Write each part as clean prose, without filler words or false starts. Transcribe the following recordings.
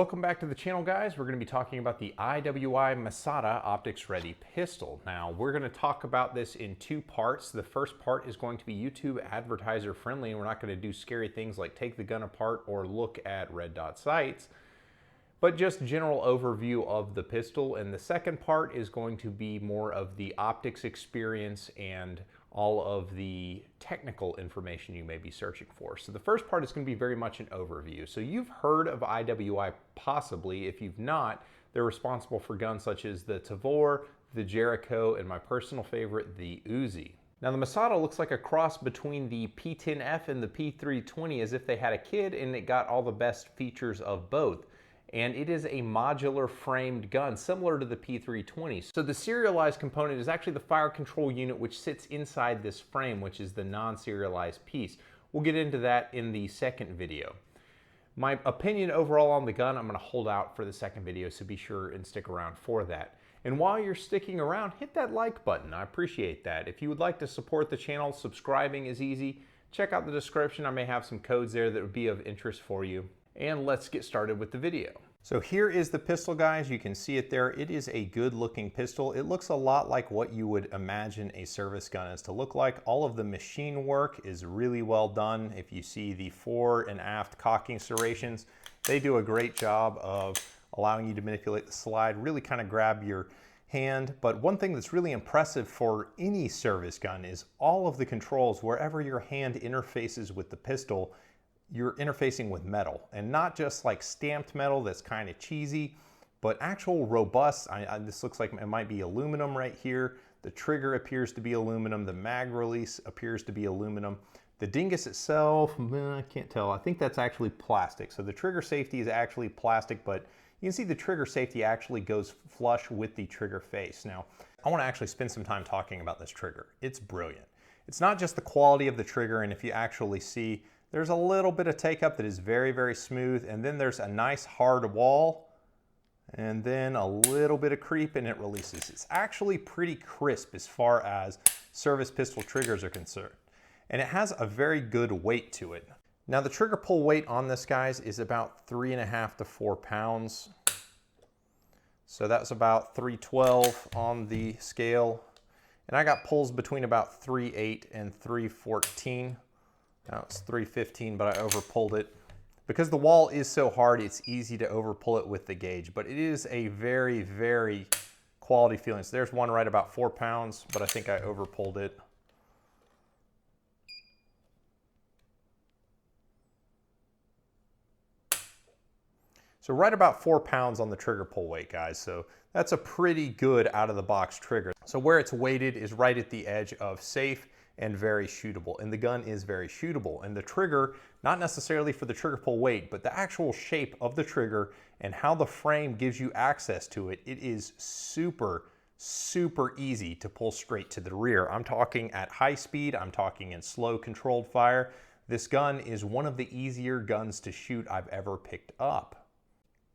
Welcome back to the channel, guys. We're going to be talking about the IWI Masada Optics Ready pistol. Now, we're going to talk about this in two parts. The first part is going to be YouTube advertiser friendly, and we're not going to do scary things like take the gun apart or look at red dot sights, but just general overview of the pistol. And the second part is going to be more of the optics experience and all of the technical information you may be searching for. So the first part is going to be very much an overview. So you've heard of IWI possibly. If you've not, they're responsible for guns such as the Tavor, the Jericho, and my personal favorite, the Uzi. Now the Masada looks like a cross between the P10F and the P320, as if they had a kid and it got all the best features of both. And it is a modular framed gun similar to the P320. So the serialized component is actually the fire control unit, which sits inside this frame, which is the non-serialized piece. We'll get into that in the second video. My opinion overall on the gun, I'm going to hold out for the second video, so be sure and stick around for that. And while you're sticking around, hit that like button. I appreciate that. If you would like to support the channel, subscribing is easy. Check out the description. I may have some codes there that would be of interest for you. And let's get started with the video. So here is the pistol, guys. You can see it there. It is a good looking pistol. It looks a lot like what you would imagine a service gun is to look like. All of the machine work is really well done. If you see the fore and aft cocking serrations, they do a great job of allowing you to manipulate the slide, really kind of grab your hand. But one thing that's really impressive for any service gun is all of the controls, wherever your hand interfaces with the pistol, you're interfacing with metal, and not just like stamped metal that's kind of cheesy, but actual robust. This looks like it might be aluminum right here. The trigger appears to be aluminum. The mag release appears to be aluminum. The dingus itself, I can't tell. I think that's actually plastic. So the trigger safety is actually plastic, but you can see the trigger safety actually goes flush with the trigger face. Now, I want to actually spend some time talking about this trigger. It's brilliant. It's not just the quality of the trigger, and if you actually see, there's a little bit of take up that is very, very smooth, and then there's a nice hard wall, and then a little bit of creep and it releases. It's actually pretty crisp as far as service pistol triggers are concerned, and it has a very good weight to it. Now the trigger pull weight on this, guys, is about 3.5 to 4 pounds. So that's about 312 on the scale, and I got pulls between about 3.8 and 314. Now it's 315, but I over pulled it. Because the wall is so hard, it's easy to over pull it with the gauge, but it is a very, very quality feeling. So there's one right about 4 pounds, but I think I over pulled it. So right about 4 pounds on the trigger pull weight, guys. So that's a pretty good out of the box trigger. So where it's weighted is right at the edge of safe and very shootable, and the gun is very shootable. And the trigger, not necessarily for the trigger pull weight, but the actual shape of the trigger and how the frame gives you access to it, it is super, super easy to pull straight to the rear. I'm talking at high speed, I'm talking in slow controlled fire. This gun is one of the easier guns to shoot I've ever picked up.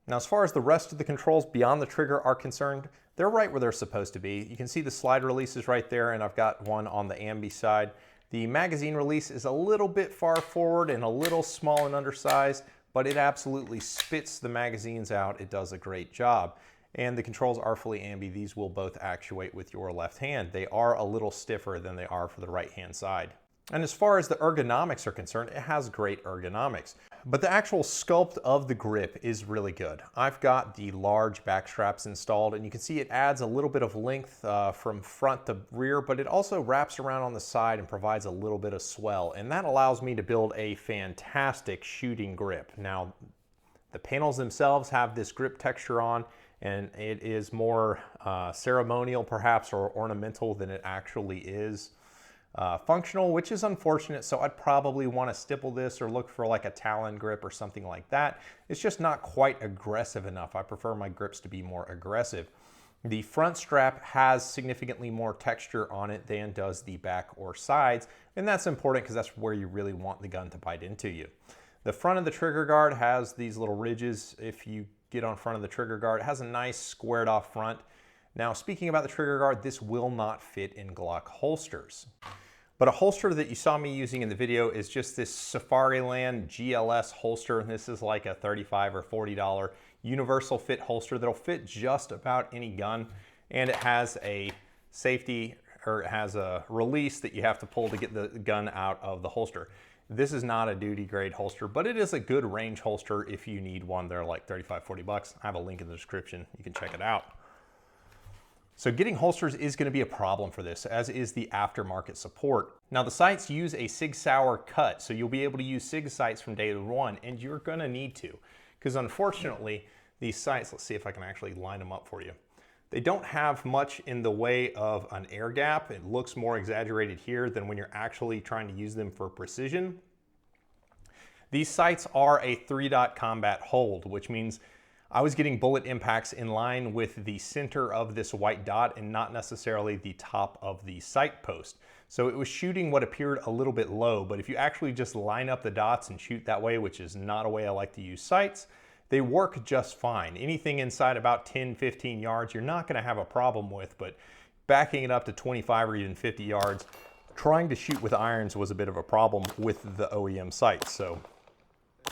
Now, as far as the rest of the controls beyond the trigger are concerned, they're right where they're supposed to be. You can see the slide releases right there, and I've got one on the ambi side. The magazine release is a little bit far forward and a little small and undersized, but it absolutely spits the magazines out. It does a great job. And the controls are fully ambi. These will both actuate with your left hand. They are a little stiffer than they are for the right hand side. And as far as the ergonomics are concerned, it has great ergonomics. But the actual sculpt of the grip is really good. I've got the large back straps installed, and you can see it adds a little bit of length from front to rear, but it also wraps around on the side and provides a little bit of swell. And that allows me to build a fantastic shooting grip. Now, the panels themselves have this grip texture on, and it is more ceremonial perhaps or ornamental than it actually is functional, which is unfortunate. So I'd probably want to stipple this or look for like a Talon grip or something like that. It's just not quite aggressive enough. I prefer my grips to be more aggressive. The front strap has significantly more texture on it than does the back or sides, and that's important because that's where you really want the gun to bite into you. The front of the trigger guard has these little ridges. If you get on front of the trigger guard, it has a nice squared off front. Now, speaking about the trigger guard, this will not fit in Gls holsters. But a holster that you saw me using in the video is just this Safariland Gls holster. This is like a $35 or $40 universal fit holster that'll fit just about any gun, and it has a safety, or it has a release that you have to pull to get the gun out of the holster. This is not a duty grade holster, but it is a good range holster if you need one. They're like 35, 40 bucks. I have a link in the description. You can check it out. So getting holsters is going to be a problem for this, as is the aftermarket support. Now the sights use a Sig Sauer cut, so you'll be able to use Sig sights from day one, and you're going to need to, because unfortunately these sights, let's see if I can actually line them up for you. They don't have much in the way of an air gap. It looks more exaggerated here than when you're actually trying to use them for precision. These sights are a 3-dot combat hold, which means I was getting bullet impacts in line with the center of this white dot and not necessarily the top of the sight post. So it was shooting what appeared a little bit low, but if you actually just line up the dots and shoot that way, which is not a way I like to use sights, they work just fine. Anything inside about 10, 15 yards, you're not gonna have a problem with, but backing it up to 25 or even 50 yards, trying to shoot with irons was a bit of a problem with the OEM sights. So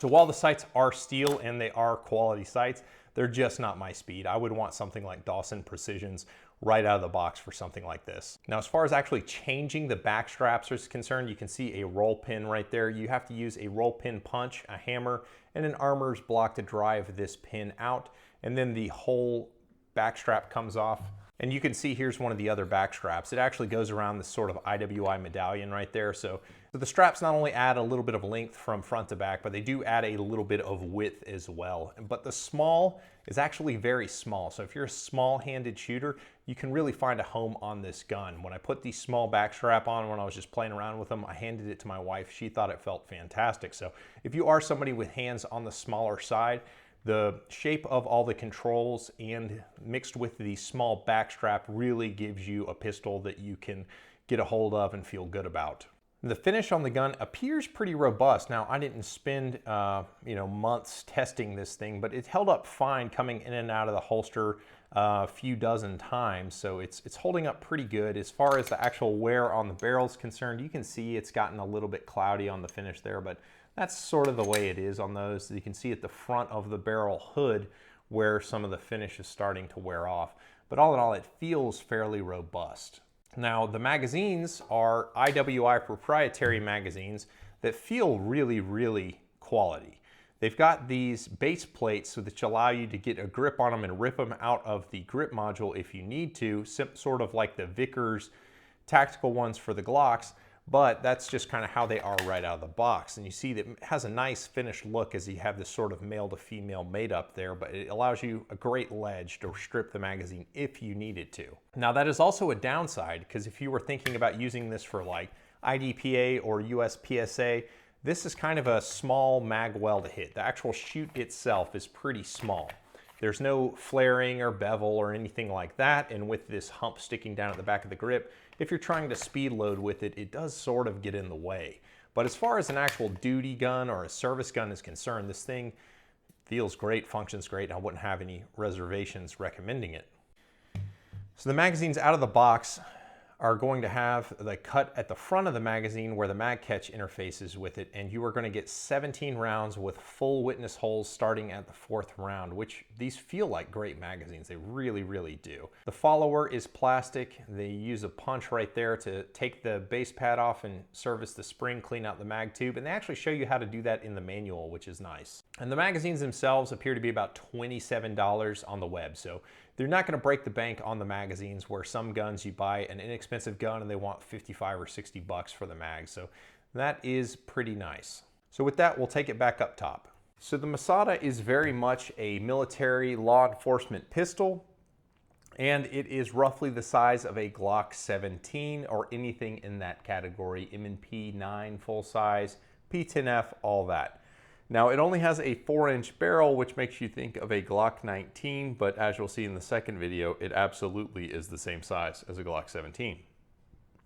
while the sights are steel and they are quality sights, they're just not my speed. I would want something like Dawson Precision's right out of the box for something like this. Now, as far as actually changing the back straps is concerned, you can see a roll pin right there. You have to use a roll pin punch, a hammer, and an armorer's block to drive this pin out. And then the whole back strap comes off. And you can see here's one of the other back straps. It actually goes around this sort of IWI medallion right there. So the straps not only add a little bit of length from front to back, but they do add a little bit of width as well. But the small is actually very small. So if you're a small-handed shooter, you can really find a home on this gun. When I put the small back strap on when I was just playing around with them, I handed it to my wife. She thought it felt fantastic. So if you are somebody with hands on the smaller side, the shape of all the controls and mixed with the small back strap really gives you a pistol that you can get a hold of and feel good about. The finish on the gun appears pretty robust. Now, I didn't spend months testing this thing, but it held up fine coming in and out of the holster a few dozen times, so it's holding up pretty good. As far as the actual wear on the barrel is concerned, you can see it's gotten a little bit cloudy on the finish there, but that's sort of the way it is on those. You can see at the front of the barrel hood where some of the finish is starting to wear off. But all in all, it feels fairly robust. Now, the magazines are IWI proprietary magazines that feel really, really quality. They've got these base plates so that allow you to get a grip on them and rip them out of the grip module if you need to, sort of like the Vickers tactical ones for the Glocks, but that's just kind of how they are right out of the box. And you see that it has a nice finished look as you have this sort of male to female made up there, but it allows you a great ledge to strip the magazine if you needed to. Now that is also a downside, because if you were thinking about using this for like IDPA or USPSA, this is kind of a small mag well to hit. The actual chute itself is pretty small. There's no flaring or bevel or anything like that, and with this hump sticking down at the back of the grip, if you're trying to speed load with it, it does sort of get in the way. But as far as an actual duty gun or a service gun is concerned, this thing feels great, functions great, and I wouldn't have any reservations recommending it. So the magazines out of the box are going to have the cut at the front of the magazine where the mag catch interfaces with it, and you are going to get 17 rounds with full witness holes starting at the 4th round, which these feel like great magazines. They really, really do. The follower is plastic. They use a punch right there to take the base pad off and service the spring, clean out the mag tube, and they actually show you how to do that in the manual, which is nice. And the magazines themselves appear to be about $27 on the web, so they're not going to break the bank on the magazines, where some guns you buy an inexpensive gun and they want 55 or 60 bucks for the mag. So that is pretty nice. So with that, we'll take it back up top. So the Masada is very much a military law enforcement pistol, and it is roughly the size of a Glock 17 or anything in that category, M&P 9 full size, P10F, all that. Now, it only has a 4-inch barrel, which makes you think of a Glock 19, but as you'll see in the second video, it absolutely is the same size as a Glock 17.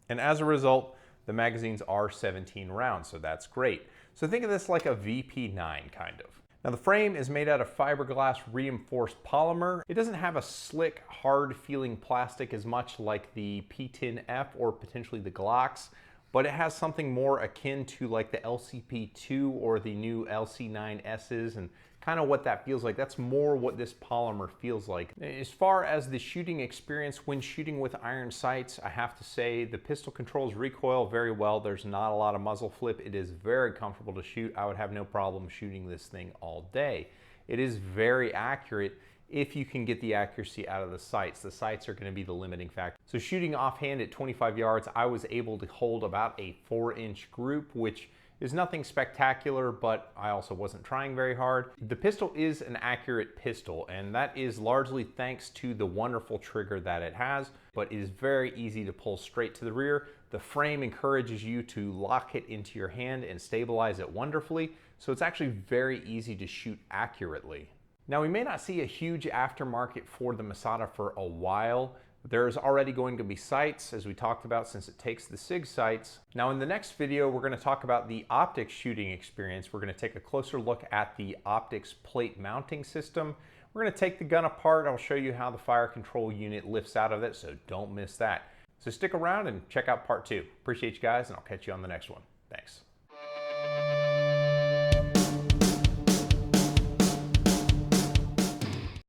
And as a result, the magazines are 17 rounds, so that's great. So think of this like a VP9 kind of. Now the frame is made out of fiberglass reinforced polymer. It doesn't have a slick, hard feeling plastic as much like the P10F or potentially the Glocks, but it has something more akin to like the LCP2 or the new LC9Ss, and kind of what that feels like. That's more what this polymer feels like. As far as the shooting experience when shooting with iron sights, I have to say the pistol controls recoil very well. There's not a lot of muzzle flip. It is very comfortable to shoot. I would have no problem shooting this thing all day. It is very accurate if you can get the accuracy out of the sights. The sights are going to be the limiting factor. So shooting offhand at 25 yards, I was able to hold about a 4-inch group, which is nothing spectacular, but I also wasn't trying very hard. The pistol is an accurate pistol, and that is largely thanks to the wonderful trigger that it has, but it is very easy to pull straight to the rear. The frame encourages you to lock it into your hand and stabilize it wonderfully, so it's actually very easy to shoot accurately. Now, we may not see a huge aftermarket for the Masada for a while. There's already going to be sights, as we talked about, since it takes the Sig sights. Now, in the next video, we're going to talk about the optics shooting experience. We're going to take a closer look at the optics plate mounting system. We're going to take the gun apart. I'll show you how the fire control unit lifts out of it, so don't miss that. So stick around and check out part 2. Appreciate you guys, and I'll catch you on the next one. Thanks.